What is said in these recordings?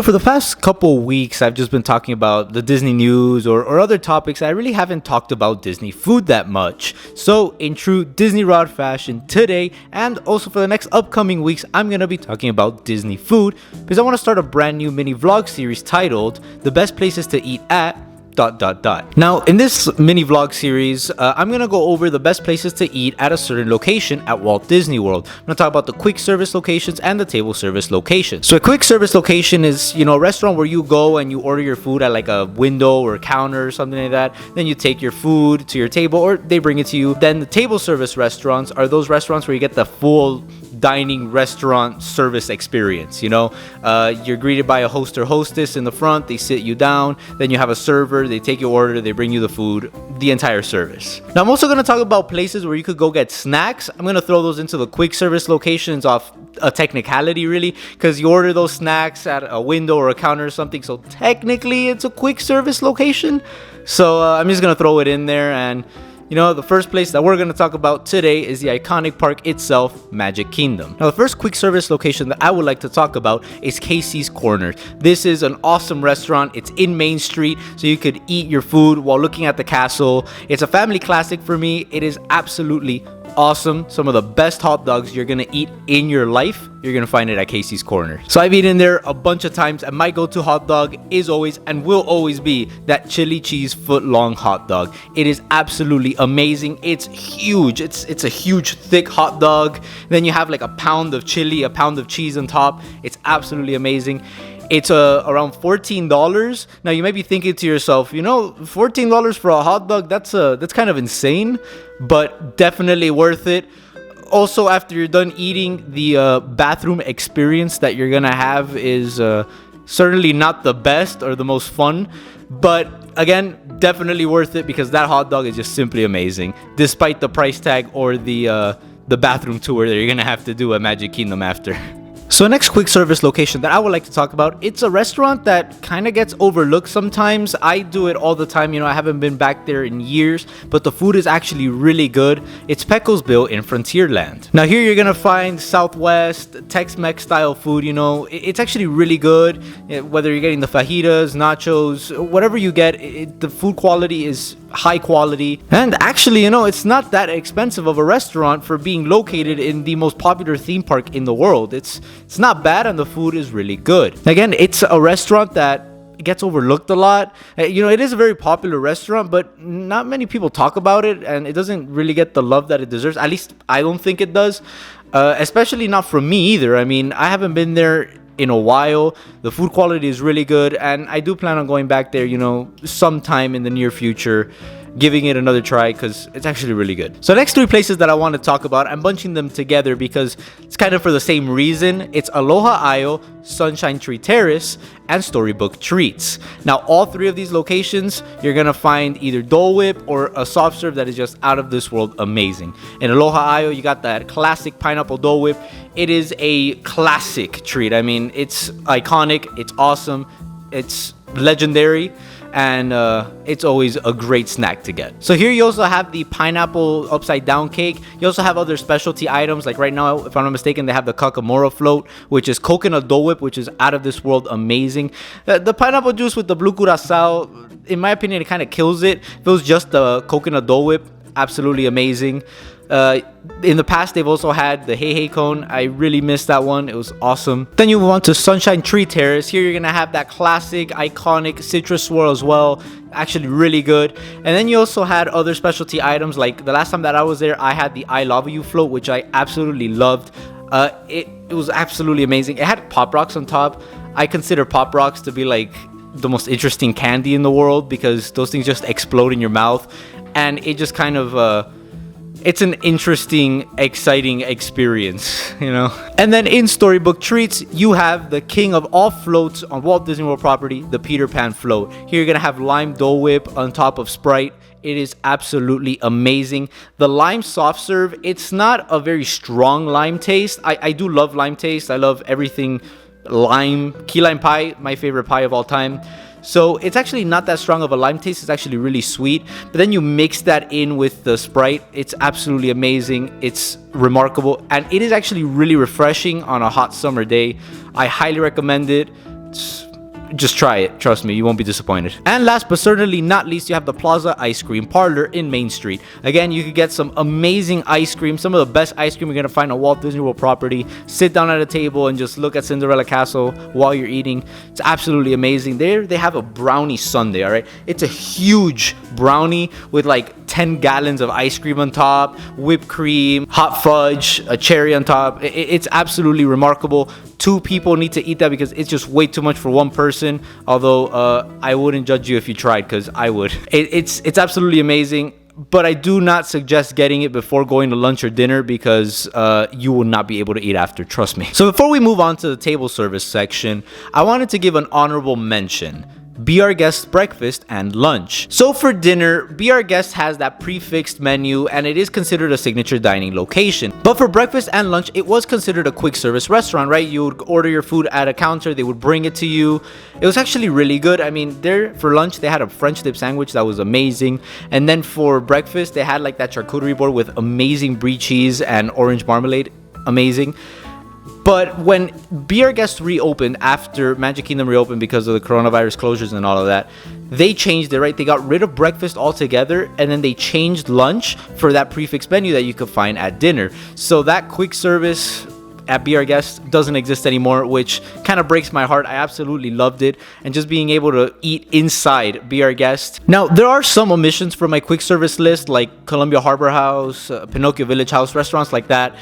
For the past couple weeks, I've just been talking about the Disney news or other topics. I really haven't talked about Disney food that much. So, in true Disney Rod fashion, today and also for the next upcoming weeks, I'm going to be talking about Disney food because I want to start a brand new mini vlog series titled The Best Places to Eat at ... Now, in this mini vlog series, I'm going to go over the best places to eat at a certain location at Walt Disney World. I'm going to talk about the quick service locations and the table service locations. So a quick service location is, a restaurant where you go and you order your food at like a window or counter or something like that. Then you take your food to your table or they bring it to you. Then the table service restaurants are those restaurants where you get the full dining restaurant service experience. You're greeted by a host or hostess in the front. They sit you down. Then you have a server. They take your order. They bring you the food, the entire service. Now, I'm also going to talk about places where you could go get snacks. I'm going to throw those into the quick service locations off a technicality, really, because you order those snacks at a window or a counter or something. So technically, it's a quick service location. So I'm just going to throw it in there. And the first place that we're going to talk about today is the iconic park itself, Magic Kingdom. Now, the first quick service location that I would like to talk about is Casey's Corner. This is an awesome restaurant. It's in Main Street, so you could eat your food while looking at the castle. It's a family classic for me. It is absolutely awesome. Some of the best hot dogs you're gonna eat in your life, you're gonna find it at Casey's Corner. So I've eaten there a bunch of times, and my go-to hot dog is always and will always be that chili cheese foot-long hot dog. It is absolutely amazing. It's huge. It's a huge, thick hot dog. Then you have like a pound of chili, a pound of cheese on top. It's absolutely amazing. It's around $14. Now you might be thinking to yourself, $14 for a hot dog, that's kind of insane, but definitely worth it. Also, after you're done eating, the bathroom experience that you're gonna have is certainly not the best or the most fun, but again, definitely worth it because that hot dog is just simply amazing, despite the price tag or the bathroom tour that you're gonna have to do at Magic Kingdom after. So next quick service location that I would like to talk about, it's a restaurant that kind of gets overlooked sometimes. I do it all the time. I haven't been back there in years, but the food is actually really good. It's Pecos Bill in Frontierland. Now here you're gonna find Southwest Tex-Mex style food. It's actually really good. Whether you're getting the fajitas, nachos, whatever you get, the food quality is high quality, and actually it's not that expensive of a restaurant for being located in the most popular theme park in the world. It's not bad, and the food is really good. Again, it's a restaurant that gets overlooked a lot. It is a very popular restaurant, but not many people talk about it, and it doesn't really get the love that it deserves. At least I don't think it does, especially not from me either. I mean, I haven't been there in a while. The food quality is really good, and I do plan on going back there sometime in the near future, giving it another try because it's actually really good. So next three places that I want to talk about, I'm bunching them together because it's kind of for the same reason. It's Alohaio, Sunshine Tree Terrace, and Storybook Treats. Now all three of these locations, you're gonna find either Dole Whip or a soft serve that is just out of this world amazing. In Alohaio, you got that classic pineapple Dole Whip. It is a classic treat. I mean, it's iconic, it's awesome, it's legendary, and it's always a great snack to get. So here you also have the pineapple upside down cake. You also have other specialty items, like right now, if I'm not mistaken, they have the Kakamora float, which is coconut Dole Whip, which is out of this world amazing. The pineapple juice with the blue curacao, in my opinion, it kind of kills it. If it was just the coconut Dole Whip, absolutely amazing. In the past, they've also had the Hey Hey Cone. I really missed that one. It was awesome. Then you move on to Sunshine Tree Terrace. Here you're gonna have that classic, iconic citrus swirl as well. Actually really good. And then you also had other specialty items. Like the last time that I was there, I had the I Love You float, which I absolutely loved. It was absolutely amazing. It had Pop Rocks on top. I consider Pop Rocks to be like the most interesting candy in the world because those things just explode in your mouth, and it just kind of it's an interesting, exciting experience, And then in Storybook Treats, you have the king of all floats on Walt Disney World property, the Peter Pan float. Here you're gonna have lime Dole Whip on top of Sprite. It is absolutely amazing. The lime soft serve, it's not a very strong lime taste. I do love lime taste. I love everything lime. Key lime pie, my favorite pie of all time. So it's actually not that strong of a lime taste. It's actually really sweet. But then you mix that in with the Sprite. It's absolutely amazing. It's remarkable. And it is actually really refreshing on a hot summer day. I highly recommend it. Just try it. Trust me, you won't be disappointed. And last but certainly not least, you have the Plaza Ice Cream Parlor in Main Street. Again, you could get some amazing ice cream, some of the best ice cream you're gonna find on Walt Disney World property. Sit down at a table and just look at Cinderella Castle while you're eating. It's absolutely amazing. There they have a brownie sundae, all right? It's a huge brownie with like 10 gallons of ice cream on top, whipped cream, hot fudge, a cherry on top. It's absolutely remarkable. 2 people need to eat that because it's just way too much for one person. Although I wouldn't judge you if you tried, because I would. It's absolutely amazing. But I do not suggest getting it before going to lunch or dinner because you will not be able to eat after, trust me. So before we move on to the table service section, I wanted to give an honorable mention. Be Our Guest breakfast and lunch. So for dinner, Be Our Guest has that prefixed menu and it is considered a signature dining location. But for breakfast and lunch, it was considered a quick service restaurant, right? You would order your food at a counter, they would bring it to you. It was actually really good. I mean, there for lunch, they had a French dip sandwich that was amazing. And then for breakfast, they had like that charcuterie board with amazing brie cheese and orange marmalade. Amazing. But when Be Our Guest reopened after Magic Kingdom reopened because of the coronavirus closures and all of that, they changed it, right? They got rid of breakfast altogether and then they changed lunch for that prefix menu that you could find at dinner. So that quick service at Be Our Guest doesn't exist anymore, which kind of breaks my heart. I absolutely loved it. And just being able to eat inside Be Our Guest. Now, there are some omissions from my quick service list, like Columbia Harbor House, Pinocchio Village House, restaurants like that.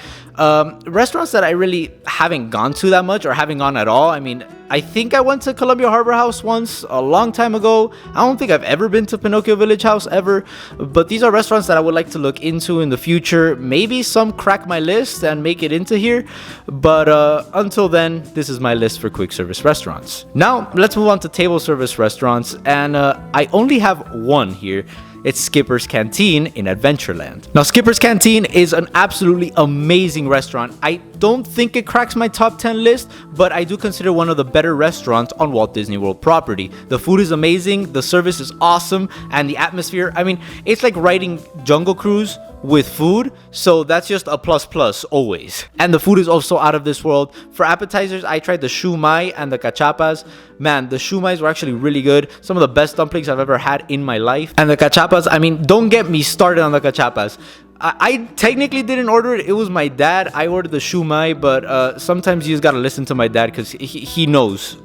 Restaurants that I really haven't gone to that much or haven't gone at all. I mean, I think I went to Columbia Harbor House once a long time ago. I don't think I've ever been to Pinocchio Village House ever, but these are restaurants that I would like to look into in the future. Maybe some crack my list and make it into here, but until then, this is my list for quick service restaurants. Now, let's move on to table service restaurants, and I only have one here. It's Skipper's Canteen in Adventureland. Now, Skipper's Canteen is an absolutely amazing restaurant. I don't think it cracks my top 10 list, but I do consider one of the better restaurants on Walt Disney World property. The food is amazing, the service is awesome, and the atmosphere, I mean, it's like riding Jungle Cruise with food, so that's just a plus plus always. And the food is also out of this world. For appetizers, I tried the shumai and the cachapas. Man, the shumais were actually really good. Some of the best dumplings I've ever had in my life. And the cachapas, I mean, don't get me started on the cachapas. I technically didn't order it. It was my dad. I ordered the shumai, but sometimes you just gotta listen to my dad because he knows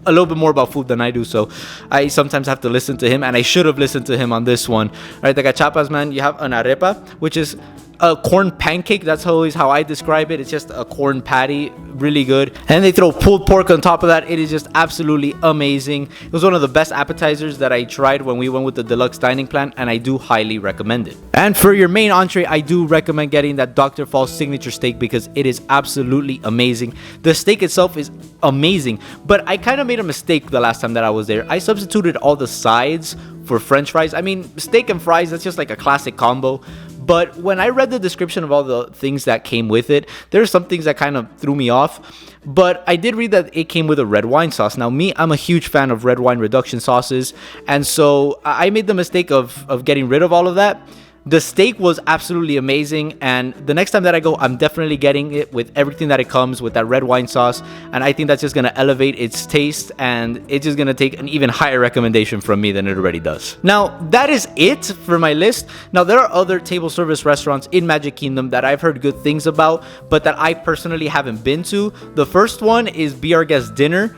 a little bit more about food than I do, so I sometimes have to listen to him, and I should have listened to him on this one. All right, the cachapas, man, you have an arepa, which is a corn pancake. That's always how I describe it. It's just a corn patty, really good. And they throw pulled pork on top of that. It is just absolutely amazing. It was one of the best appetizers that I tried when we went with the deluxe dining plan, and I do highly recommend it. And for your main entree, I do recommend getting that Dr. Falls signature steak because it is absolutely amazing. The steak itself is amazing, but I kind of made a mistake the last time that I was there. I substituted all the sides for French fries. I mean, steak and fries, that's just like a classic combo. But when I read the description of all the things that came with it, there are some things that kind of threw me off. But I did read that it came with a red wine sauce. Now, me, I'm a huge fan of red wine reduction sauces. And so I made the mistake of getting rid of all of that. The steak was absolutely amazing, and the next time that I go, I'm definitely getting it with everything that it comes with that red wine sauce, and I think that's just going to elevate its taste, and it's just going to take an even higher recommendation from me than it already does. Now, that is it for my list. Now, there are other table service restaurants in Magic Kingdom that I've heard good things about, but that I personally haven't been to. The first one is Be Our Guest Dinner.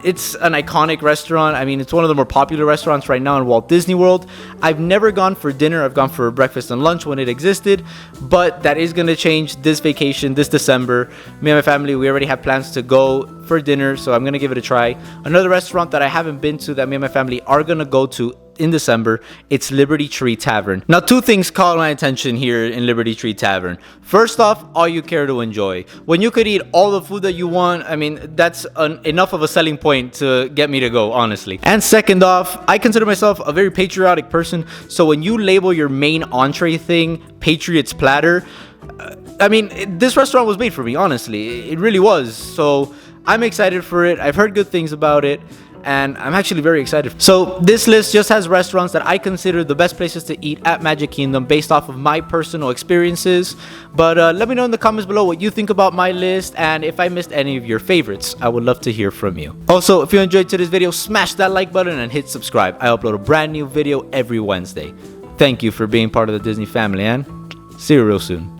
It's an iconic restaurant. I mean, it's one of the more popular restaurants right now in Walt Disney World. I've never gone for dinner. I've gone for breakfast and lunch when it existed, but that is going to change this vacation, this December. Me and my family, we already have plans to go for dinner, so I'm going to give it a try. Another restaurant that I haven't been to that me and my family are going to go to in December, it's Liberty Tree Tavern. Now, two things caught my attention here in Liberty Tree Tavern. First off, all you care to enjoy. When you could eat all the food that you want, I mean, that's enough of a selling point to get me to go, honestly. And second off, I consider myself a very patriotic person, so when you label your main entree thing Patriots Platter, I mean, this restaurant was made for me, honestly. It really was. So I'm excited for it. I've heard good things about it, and I'm actually very excited. So this list just has restaurants that I consider the best places to eat at Magic Kingdom based off of my personal experiences. But let me know in the comments below what you think about my list and if I missed any of your favorites. I would love to hear from you. Also, if you enjoyed today's video, smash that like button and hit subscribe. I upload a brand new video every Wednesday. Thank you for being part of the Disney family, and see you real soon.